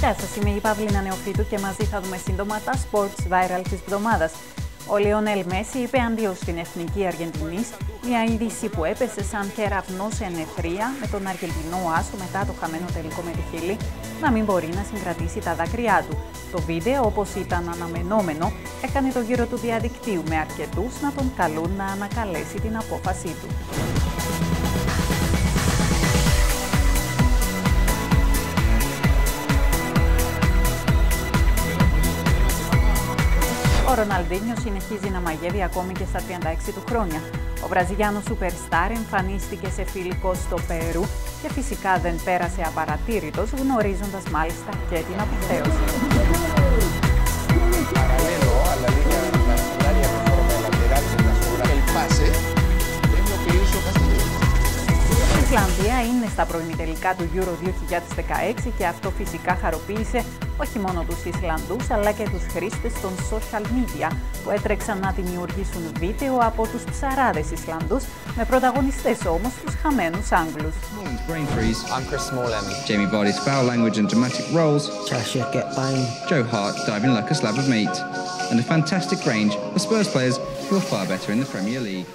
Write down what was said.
Γεια σας, είμαι η Παύλινα Νεοφύτου και μαζί θα δούμε σύντομα τα sports viral της εβδομάδας. Ο Λιονέλ Μέση είπε αντίο στην εθνική Αργεντινής, μια είδηση που έπεσε σαν κεραυνός σε νεφρία με τον Αργεντινό άσο μετά το χαμένο τελικό με τη Χίλη να μην μπορεί να συγκρατήσει τα δάκρυά του. Το βίντεο, όπως ήταν αναμενόμενο, έκανε το γύρο του διαδικτύου με αρκετούς να τον καλούν να ανακαλέσει την απόφασή του. Ο Ροναλντίνιο συνεχίζει να μαγεύει ακόμη και στα 36 του χρόνια. Ο Βραζιλιάνος superstar εμφανίστηκε σε φιλικό στο Περού και φυσικά δεν πέρασε απαρατήρητος, γνωρίζοντας μάλιστα και την αποθέωση. Η Ισλανδία είναι στα προημιτελικά του Euro 2016 και αυτό φυσικά χαροποίησε όχι μόνο τους Ισλανδούς αλλά και τους χρήστες των social media που έτρεξαν να δημιουργήσουν βίντεο από τους ψαράδες Ισλανδούς με πρωταγωνιστές όμως τους χαμένους Άγγλους. I'm Chris Smalling. Jamie Vardy's foul language and dramatic roles. Cheshire get banged. Joe Hart diving like a slab of meat. And a fantastic range of Spurs players who are far better in the Premier League.